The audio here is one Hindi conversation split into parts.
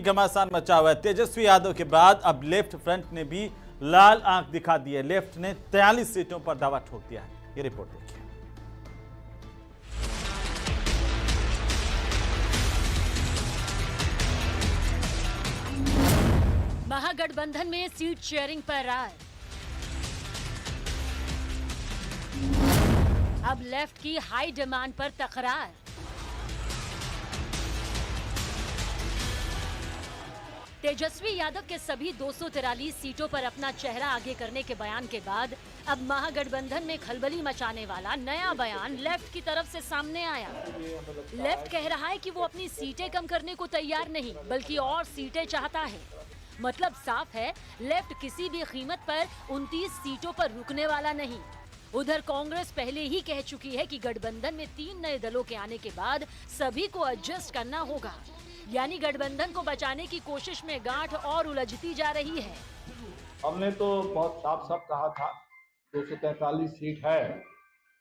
घमासान मचा हुआ है। तेजस्वी यादव के बाद अब लेफ्ट फ्रंट ने भी लाल आंख दिखा दी है। लेफ्ट ने 43 सीटों पर दावा ठोक दिया है। ये रिपोर्ट देखिए। महागठबंधन में सीट शेयरिंग पर राय। अब लेफ्ट की हाई डिमांड पर तकरार। तेजस्वी यादव के सभी 243 सीटों पर अपना चेहरा आगे करने के बयान के बाद अब महागठबंधन में खलबली मचाने वाला नया बयान लेफ्ट की तरफ से सामने आया। लेफ्ट कह रहा है कि वो अपनी सीटें कम करने को तैयार नहीं, बल्कि और सीटें चाहता है। मतलब साफ है, लेफ्ट किसी भी कीमत पर 29 सीटों पर रुकने वाला नहीं। उधर कांग्रेस पहले ही कह चुकी है कि गठबंधन में 3 नए दलों के आने के बाद सभी को एडजस्ट करना होगा, यानी गठबंधन को बचाने की कोशिश में गांठ और उलझती जा रही है। हमने तो बहुत साफ कहा था 243 सीट है,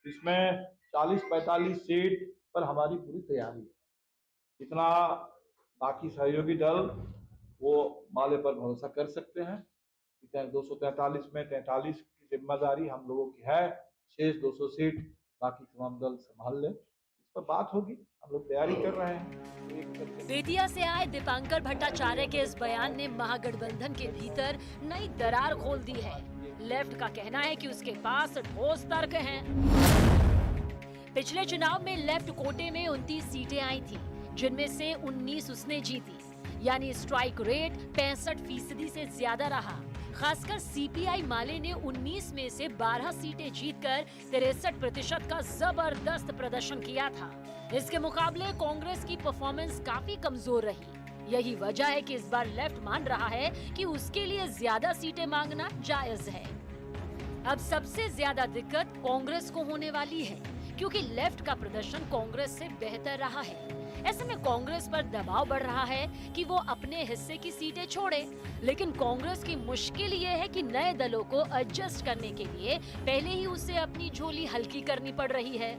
इसमें 40-45 सीट पर हमारी पूरी तैयारी है। इतना बाकी सहयोगी दल वो माले पर भरोसा कर सकते हैं। 243 में 43 की जिम्मेदारी हम लोगों की है। शेष 200 सीट बाकी तमाम दल संभाल ले, इस पर बात होगी। हम लोग तैयारी कर रहे हैं। बेतिया से आए दीपांकर भट्टाचार्य के इस बयान ने महागठबंधन के भीतर नई दरार खोल दी है। लेफ्ट का कहना है कि उसके पास ठोस तर्क हैं। पिछले चुनाव में लेफ्ट कोटे में 29 सीटें आई थी, जिनमें से 19 उसने जीती, यानी स्ट्राइक रेट 65% से ज्यादा रहा। खासकर सीपीआई माले ने 19 में से 12 सीटें जीतकर 63% का जबरदस्त प्रदर्शन किया था। इसके मुकाबले कांग्रेस की परफॉर्मेंस काफी कमजोर रही। यही वजह है कि इस बार लेफ्ट मान रहा है कि उसके लिए ज्यादा सीटें मांगना जायज है। अब सबसे ज्यादा दिक्कत कांग्रेस को होने वाली है, क्योंकि लेफ्ट का प्रदर्शन कांग्रेस से बेहतर रहा है। ऐसे में कांग्रेस पर दबाव बढ़ रहा है कि वो अपने हिस्से की सीटें छोड़े, लेकिन कांग्रेस की मुश्किल ये है कि नए दलों को एडजस्ट करने के लिए पहले ही उसे अपनी झोली हल्की करनी पड़ रही है।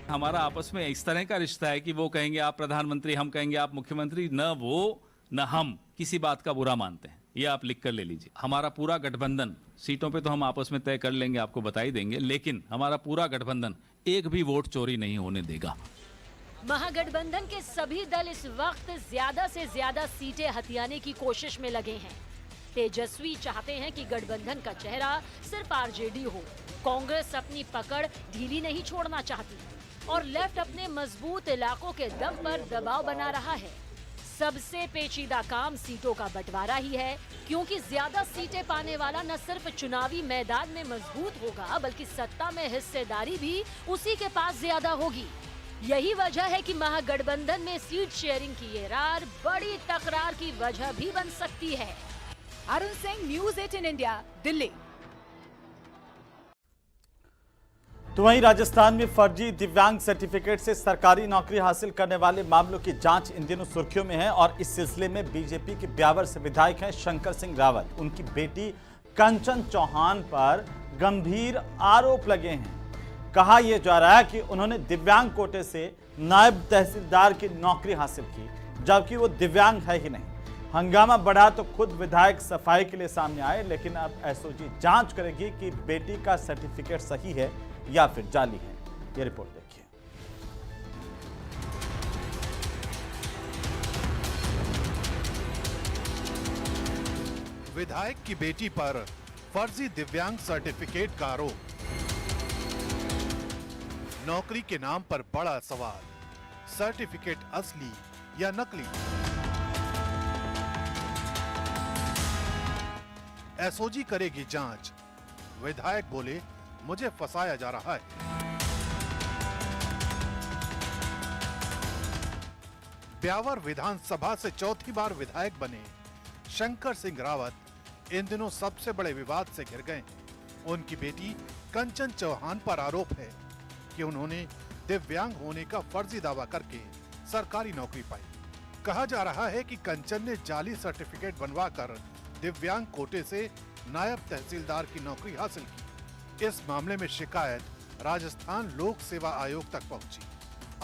हमारा आपस में इस तरह का रिश्ता है कि वो कहेंगे आप प्रधानमंत्री, हम कहेंगे आप मुख्यमंत्री, न वो न हम किसी बात का बुरा मानते हैं। ये आप लिख कर ले लीजिए। हमारा पूरा गठबंधन, सीटों पे तो हम आपस में तय कर लेंगे, आपको बता ही देंगे, लेकिन हमारा पूरा गठबंधन एक भी वोट चोरी नहीं होने देगा। महागठबंधन के सभी दल इस वक्त ज्यादा से ज्यादा सीटें हथियाने की कोशिश में लगे हैं। तेजस्वी चाहते हैं कि गठबंधन का चेहरा सिर्फ आरजेडी हो। कांग्रेस अपनी पकड़ ढीली नहीं छोड़ना चाहती और लेफ्ट अपने मजबूत इलाकों के दम पर दबाव बना रहा है। सबसे पेचीदा काम सीटों का बंटवारा ही है, क्योंकि ज्यादा सीटें पाने वाला न सिर्फ चुनावी मैदान में मजबूत होगा, बल्कि सत्ता में हिस्सेदारी भी उसी के पास ज्यादा होगी। यही वजह है कि महागठबंधन में सीट शेयरिंग की ये रार बड़ी तकरार की वजह भी बन सकती है। Arun Singh, news 18 India, Delhi. तो वहीं राजस्थान में फर्जी दिव्यांग सर्टिफिकेट से सरकारी नौकरी हासिल करने वाले मामलों की जांच इन दिनों सुर्खियों में है और इस सिलसिले में बीजेपी के ब्यावर से विधायक हैं शंकर सिंह रावत। उनकी बेटी कंचन चौहान पर गंभीर आरोप लगे हैं। कहा यह जा रहा है कि उन्होंने दिव्यांग कोटे से नायब तहसीलदार की नौकरी हासिल की, जबकि वो दिव्यांग है ही नहीं। हंगामा बढ़ा तो खुद विधायक सफाई के लिए सामने आए, लेकिन अब एसओजी जांच करेगी कि बेटी का सर्टिफिकेट सही है या फिर जाली है। ये रिपोर्ट देखिए। विधायक की बेटी पर फर्जी दिव्यांग सर्टिफिकेट का आरोप। नौकरी के नाम पर बड़ा सवाल, सर्टिफिकेट असली या नकली? एसओजी करेगी जांच। विधायक बोले, मुझे फंसाया जा रहा है। ब्यावर विधानसभा से चौथी बार विधायक बने शंकर सिंह रावत इन दिनों सबसे बड़े विवाद से घिर गए। उनकी बेटी कंचन चौहान पर आरोप है कि उन्होंने दिव्यांग होने का फर्जी दावा करके सरकारी नौकरी पाई। कहा जा रहा है कि कंचन ने जाली सर्टिफिकेट बनवाकर दिव्यांग कोटे से नायब तहसीलदार की नौकरी हासिल की। इस मामले में शिकायत राजस्थान लोक सेवा आयोग तक पहुंची।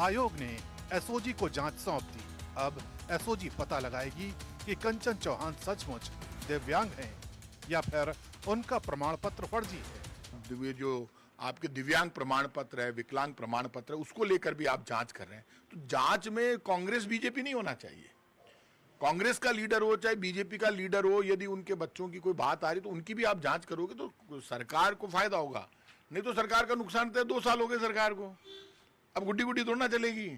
आयोग ने एसओजी को जांच सौंप दी। अब एसओजी पता लगाएगी कि कंचन चौहान सचमुच दिव्यांग हैं या फिर उनका प्रमाण पत्र फर्जी है। ये जो आपके दिव्यांग प्रमाण पत्र है, विकलांग प्रमाण पत्र है, उसको लेकर भी आप जांच कर रहे हैं, तो जांच में कांग्रेस बीजेपी नहीं होना चाहिए। कांग्रेस का लीडर हो चाहे बीजेपी का लीडर हो, यदि उनके बच्चों की कोई बात आ रही तो उनकी भी आप जांच करोगे तो सरकार को फायदा होगा, नहीं तो सरकार का नुकसान तो 2 साल हो गए सरकार को, अब गुड्डी गुड्डी थोड़ा ना चलेगी।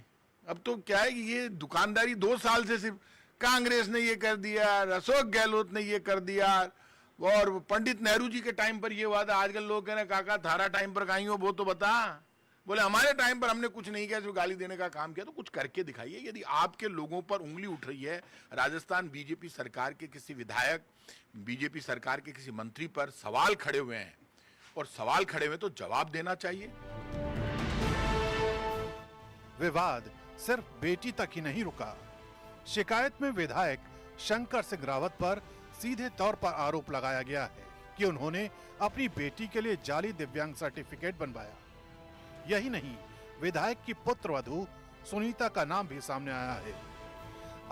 अब तो क्या है कि ये दुकानदारी 2 साल से सिर्फ कांग्रेस ने ये कर दिया, अशोक गहलोत ने ये कर दिया, और पंडित नेहरू जी के टाइम पर ये हुआ था। आजकल लोग कह रहे हैं काका थारा टाइम पर कहीं हो वो तो बता, बोले हमारे टाइम पर हमने कुछ नहीं किया, सिर्फ गाली देने का काम किया। तो कुछ करके दिखाइए। यदि आपके लोगों पर उंगली उठ रही है, राजस्थान बीजेपी सरकार के किसी विधायक, बीजेपी सरकार के किसी मंत्री पर सवाल खड़े हुए हैं और सवाल खड़े हुए तो जवाब देना चाहिए। विवाद सिर्फ बेटी तक ही नहीं रुका। शिकायत में विधायक शंकर सिंह रावत पर सीधे तौर पर आरोप लगाया गया है कि उन्होंने अपनी बेटी के लिए जाली दिव्यांग सर्टिफिकेट बनवाया। यही नहीं, विधायक की पुत्रवधू सुनीता का नाम भी सामने आया है।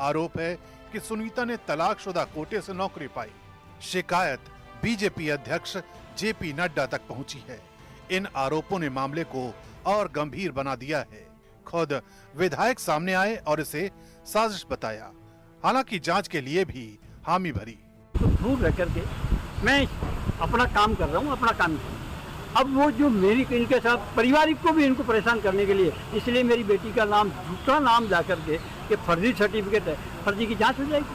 आरोप है कि सुनीता ने तलाकशुदा कोटे से नौकरी पाई। शिकायत बीजेपी अध्यक्ष जेपी नड्डा तक पहुंची है। इन आरोपों ने मामले को और गंभीर बना दिया है। खुद विधायक सामने आए और इसे साजिश बताया। हालांकि जांच के लिए भी हामी भरी। तो दूर रह करके मैं अपना काम कर रहा हूँ, अपना काम कर रहा हूँ। अब वो जो मेरी इनके साथ पारिवारिक को भी इनको परेशान करने के लिए, इसलिए मेरी बेटी का नाम दूसरा नाम ला करके कि फर्जी सर्टिफिकेट है, फर्जी की जांच हो जाएगी।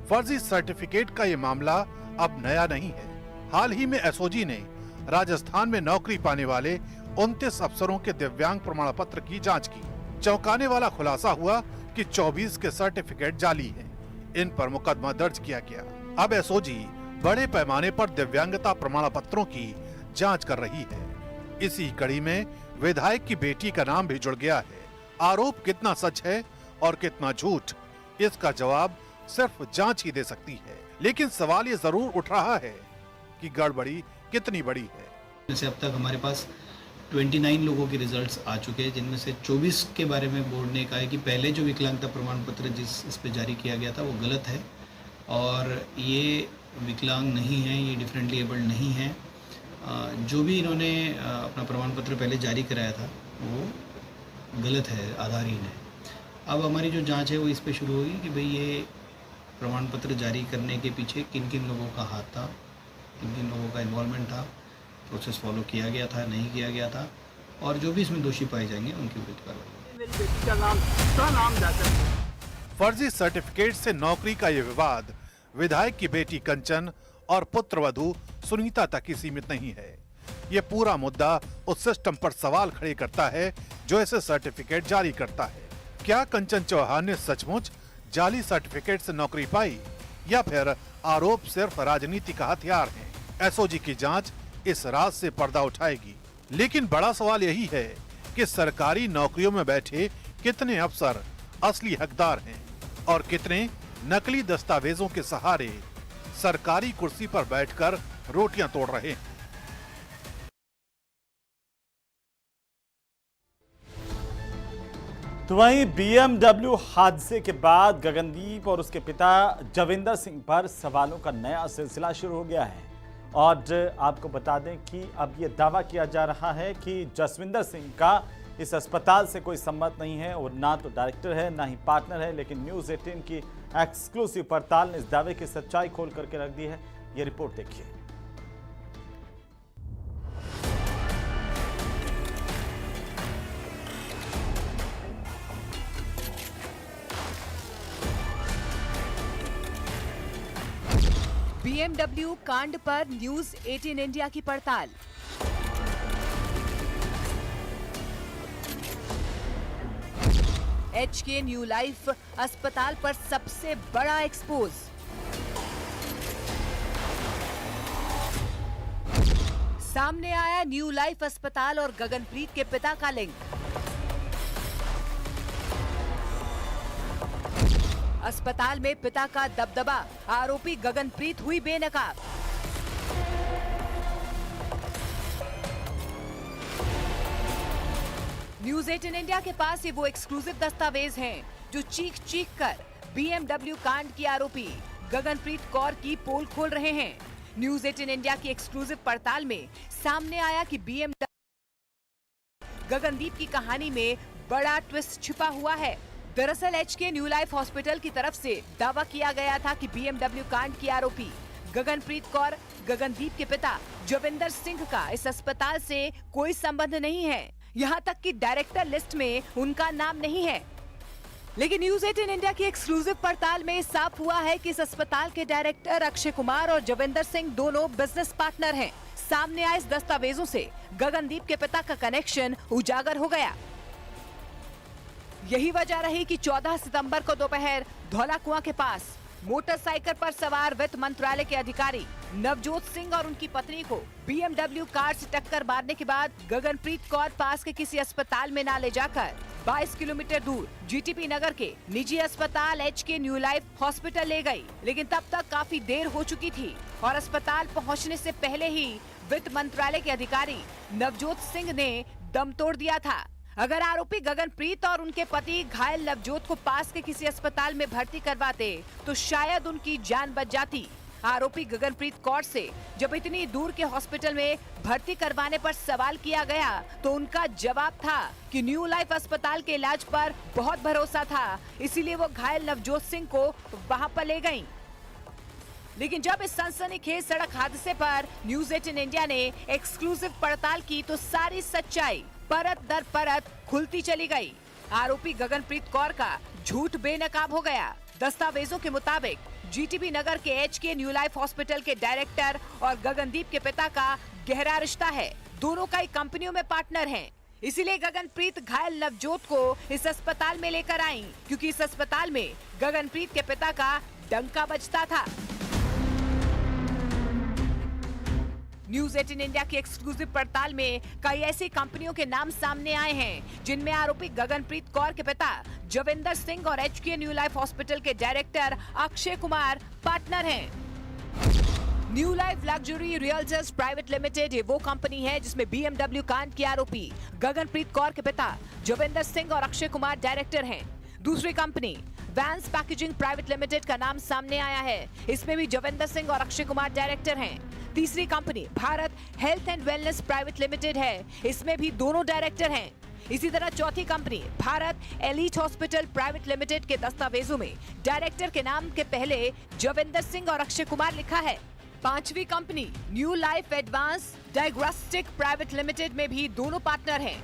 फर्जी सर्टिफिकेट का ये मामला अब नया नहीं है। हाल ही में एसओजी ने राजस्थान में नौकरी पाने वाले 29 अफसरों के दिव्यांग प्रमाण पत्र की जांच की। चौंकाने वाला खुलासा हुआ कि 24 के सर्टिफिकेट जाली हैं। इन पर मुकदमा दर्ज किया गया। अब एसओजी बड़े पैमाने पर दिव्यांगता प्रमाण पत्रों की जांच कर रही है। इसी कड़ी में विधायक की बेटी का नाम भी जुड़ गया है। आरोप कितना सच है और कितना झूठ, इसका जवाब सिर्फ जांच ही दे सकती है। लेकिन सवाल ये जरूर उठ रहा है कि गड़बड़ी कितनी बड़ी है। जैसे अब तक हमारे पास 29 लोगों के रिजल्ट्स आ चुके हैं, जिनमें से 24 के बारे में बोर्ड ने कहा है कि पहले जो विकलांगता प्रमाण पत्र इस पे जारी किया गया था वो गलत है और ये विकलांग नहीं है, ये डिफरेंटली एबल्ड नहीं है। जो भी इन्होंने अपना प्रमाण पत्र पहले जारी कराया था वो गलत है, आधारहीन है। अब हमारी जो जांच है वो इस पे शुरू होगी कि भाई ये प्रमाण पत्र जारी करने के पीछे किन किन लोगों का हाथ था, किन किन लोगों का इन्वॉल्वमेंट था, प्रोसेस फॉलो किया गया था, नहीं किया गया था, और जो भी इसमें दोषी पाए जाएंगे उनकी विरुद्ध कार्रवाई। मेरी बेटी का नाम दूसरा नाम जाकर फर्जी सर्टिफिकेट से नौकरी का ये विवाद विधायक की बेटी कंचन और पुत्रवधू सुनीता तक ही सीमित नहीं है। ये पूरा मुद्दा उस सिस्टम पर सवाल खड़े करता है जो ऐसे सर्टिफिकेट जारी करता है। क्या कंचन चौहान ने सचमुच जाली सर्टिफिकेट से नौकरी पाई या फिर आरोप सिर्फ राजनीति का हथियार है? एसओजी की जांच इस राज से पर्दा उठाएगी। लेकिन बड़ा सवाल यही है कि सरकारी नौकरियों में बैठे कितने अफसर असली हकदार हैं और कितने नकली दस्तावेजों के सहारे सरकारी कुर्सी पर बैठकर रोटियां तोड़ रहे हैं। तो वहीं बीएमडब्ल्यू हादसे के बाद गगनदीप और उसके पिता जविंदर सिंह पर सवालों का नया सिलसिला शुरू हो गया है। और आपको बता दें कि अब ये दावा किया जा रहा है कि जसविंदर सिंह का इस अस्पताल से कोई संबंध नहीं है और ना तो डायरेक्टर है ना ही पार्टनर है। लेकिन न्यूज़ 18 की एक्सक्लूसिव पड़ताल ने इस दावे की सच्चाई खोल करके रख दी है। ये रिपोर्ट देखिए। बीएमडब्ल्यू कांड पर न्यूज 18 इंडिया की पड़ताल। एचके न्यू लाइफ अस्पताल पर सबसे बड़ा एक्सपोज। सामने आया न्यू लाइफ अस्पताल और गगनप्रीत के पिता का लिंक। अस्पताल में पिता का दबदबा, आरोपी गगनप्रीत हुई बेनकाब। न्यूज 18 इंडिया के पास ये वो एक्सक्लूसिव दस्तावेज हैं जो चीख चीख कर BMW कांड की आरोपी गगनप्रीत कौर की पोल खोल रहे हैं। न्यूज 18 इंडिया की एक्सक्लूसिव पड़ताल में सामने आया कि BMW गगनदीप की कहानी में बड़ा ट्विस्ट छिपा हुआ है। दरअसल HK न्यू लाइफ हॉस्पिटल की तरफ से दावा किया गया था कि BMW कांड की आरोपी गगनप्रीत कौर गगनदीप के पिता जविंदर सिंह का इस अस्पताल से कोई संबंध नहीं है। यहाँ तक कि डायरेक्टर लिस्ट में उनका नाम नहीं है। लेकिन न्यूज 18 इंडिया की एक्सक्लूसिव पड़ताल में साफ हुआ है कि इस अस्पताल के डायरेक्टर अक्षय कुमार और जविंदर सिंह दोनों बिजनेस पार्टनर हैं। सामने आए इस दस्तावेजों से गगनदीप के पिता का कनेक्शन उजागर हो गया। यही वजह रही कि 14 सितंबर को दोपहर धौला कुआं के पास मोटरसाइकिल पर सवार वित्त मंत्रालय के अधिकारी नवजोत सिंह और उनकी पत्नी को BMW कार से टक्कर मारने के बाद गगनप्रीत कौर पास के किसी अस्पताल में ना ले जाकर 22 किलोमीटर दूर GTP नगर के निजी अस्पताल HK न्यू लाइफ हॉस्पिटल ले गई। लेकिन तब तक काफी देर हो चुकी थी और अस्पताल पहुंचने से पहले ही वित्त मंत्रालय के अधिकारी नवजोत सिंह ने दम तोड़ दिया था। अगर आरोपी गगनप्रीत और उनके पति घायल नवजोत को पास के किसी अस्पताल में भर्ती करवाते तो शायद उनकी जान बच जाती। आरोपी गगनप्रीत कौर से जब इतनी दूर के हॉस्पिटल में भर्ती करवाने पर सवाल किया गया तो उनका जवाब था कि न्यू लाइफ अस्पताल के इलाज पर बहुत भरोसा था, इसीलिए वो घायल नवजोत सिंह को वहां पर ले गयी। लेकिन जब इस सनसनीखेज सड़क हादसे पर न्यूज 18 इंडिया ने एक्सक्लूसिव पड़ताल की तो सारी सच्चाई परत दर परत खुलती चली गई। आरोपी गगनप्रीत कौर का झूठ बेनकाब हो गया। दस्तावेजों के मुताबिक GTP नगर के HK न्यू लाइफ हॉस्पिटल के डायरेक्टर और गगनदीप के पिता का गहरा रिश्ता है। दोनों कई कंपनियों में पार्टनर हैं। इसीलिए गगनप्रीत घायल नवजोत को इस अस्पताल में लेकर आई, क्योंकि इस अस्पताल में गगनप्रीत के पिता का डंका बजता था। न्यूज 18 इंडिया की एक्सक्लूसिव पड़ताल में कई ऐसी कंपनियों के नाम सामने आए हैं जिनमें आरोपी गगनप्रीत कौर के पिता जविंदर सिंह और HK न्यू लाइफ हॉस्पिटल के डायरेक्टर अक्षय कुमार पार्टनर हैं। New life luxury realtors private limited ये वो कंपनी है जिसमें BMW कांड के आरोपी गगनप्रीत कौर के पिता जविंदर सिंह और अक्षय कुमार डायरेक्टर हैं। दूसरी company Vance packaging private limited का नाम सामने आया है, इसमें भी जविंदर सिंह और अक्षय कुमार डायरेक्टर हैं। तीसरी company Bharat health and wellness private limited है, इसमें भी दोनों डायरेक्टर हैं। इसी तरह चौथी company Bharat elite hospital private limited के दस्तावेजों में डायरेक्टर के नाम के पहले जविंदर सिंह और अक्षय कुमार लिखा है। पांचवी company new life advance diagnostic private limited में भी दोनों पार्टनर हैं।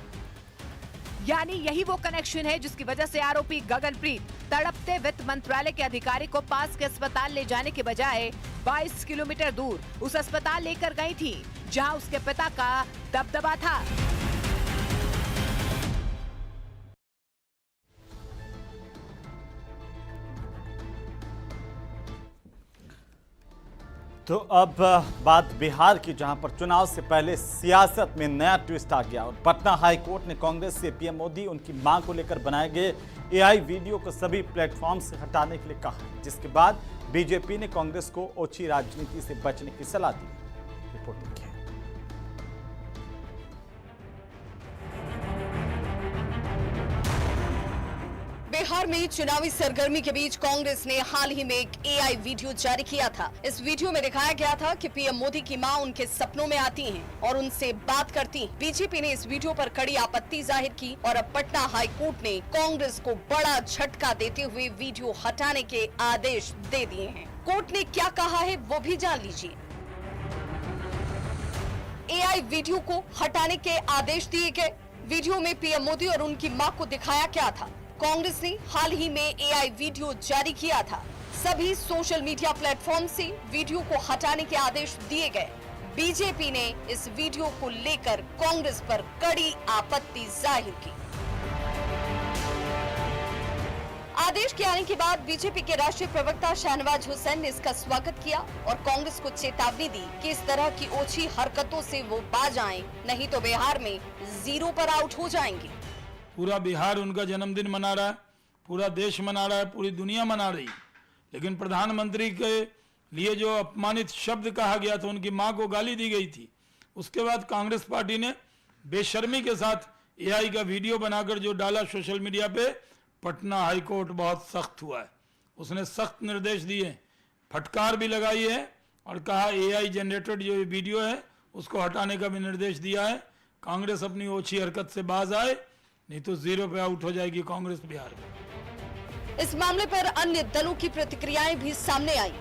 यानी यही वो कनेक्शन है जिसकी वजह से आरोपी गगनप्रीत तड़पते वित्त मंत्रालय के अधिकारी को पास के अस्पताल ले जाने के बजाय 22 किलोमीटर दूर उस अस्पताल लेकर गई थी जहां उसके पिता का दबदबा था। तो अब बात बिहार की, जहां पर चुनाव से पहले सियासत में नया ट्विस्ट आ गया और पटना हाई कोर्ट ने कांग्रेस से पीएम मोदी उनकी मांग को लेकर बनाए गए AI वीडियो को सभी प्लेटफॉर्म से हटाने के लिए कहा, जिसके बाद बीजेपी ने कांग्रेस को ओछी राजनीति से बचने की सलाह दी। रिपोर्ट देखिए। बिहार में चुनावी सरगर्मी के बीच कांग्रेस ने हाल ही में एक AI वीडियो जारी किया था। इस वीडियो में दिखाया गया था कि पीएम मोदी की मां उनके सपनों में आती हैं और उनसे बात करती हैं। बीजेपी ने इस वीडियो पर कड़ी आपत्ति जाहिर की और अब पटना हाई कोर्ट ने कांग्रेस को बड़ा झटका देते हुए वीडियो हटाने के आदेश दे दिए हैं। कोर्ट ने क्या कहा है वो भी जान लीजिए। AI वीडियो को हटाने के आदेश दिए गए। वीडियो में पीएम मोदी और उनकी मां को दिखाया क्या था। कांग्रेस ने हाल ही में AI वीडियो जारी किया था। सभी सोशल मीडिया प्लेटफॉर्म से वीडियो को हटाने के आदेश दिए गए। बीजेपी ने इस वीडियो को लेकर कांग्रेस पर कड़ी आपत्ति जाहिर की। आदेश के आने के बाद बीजेपी के राष्ट्रीय प्रवक्ता शाहनवाज हुसैन ने इसका स्वागत किया और कांग्रेस को चेतावनी दी कि इस तरह की ओछी हरकतों से वो बाज आएं, नहीं तो बिहार में 0 पर आउट हो जाएंगे। पूरा बिहार उनका जन्मदिन मना रहा है, पूरा देश मना रहा है, पूरी दुनिया मना रही है, लेकिन प्रधानमंत्री के लिए जो अपमानित शब्द कहा गया था, उनकी मां को गाली दी गई थी, उसके बाद कांग्रेस पार्टी ने बेशर्मी के साथ AI का वीडियो बनाकर जो डाला सोशल मीडिया पे, पटना हाईकोर्ट बहुत सख्त हुआ है, उसने सख्त निर्देश दिए, फटकार भी लगाई है और कहा एआई जनरेटेड जो वीडियो है उसको हटाने का भी निर्देश दिया है। कांग्रेस अपनी ओछी हरकत से बाज आए, नहीं तो 0 पे आउट हो जाएगी कांग्रेस बिहार में। इस मामले पर अन्य दलों की प्रतिक्रियाएं भी सामने आई।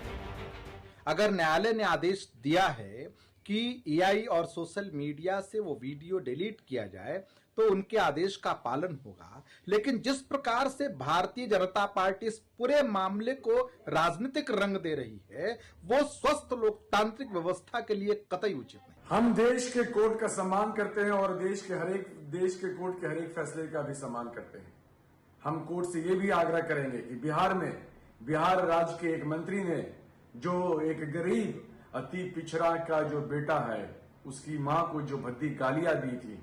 अगर न्यायालय ने आदेश दिया है कि एआई और सोशल मीडिया से वो वीडियो डिलीट किया जाए तो उनके आदेश का पालन होगा, लेकिन जिस प्रकार से भारतीय जनता पार्टी इस पूरे मामले को राजनीतिक रंग दे रही है वो स्वस्थ लोकतांत्रिक व्यवस्था के लिए कतई उचित नहीं। हम देश के कोर्ट का सम्मान करते हैं और देश के कोर्ट के हर एक फैसले का भी सम्मान करते हैं। हम कोर्ट से ये भी आग्रह करेंगे कि बिहार राज्य के एक मंत्री ने जो एक गरीब अति पिछड़ा का जो बेटा है उसकी मां को जो भद्दी गालियां दी थी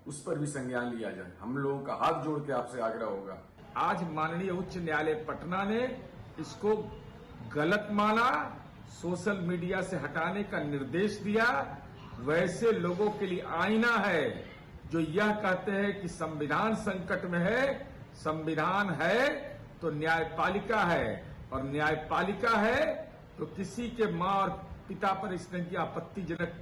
उस पर भी संज्ञान लिया जाए। हम लोगों का हाथ जोड़ के आपसे आग्रह होगा। आज माननीय उच्च न्यायालय पटना ने इसको गलत माना, सोशल मीडिया से हटाने का निर्देश दिया। वैसे लोगों के लिए आईना है जो यह कहते हैं कि संविधान संकट में है। संविधान है तो न्यायपालिका है, और न्यायपालिका है तो किसी के मां और पिता पर इस तरह की आपत्तिजनक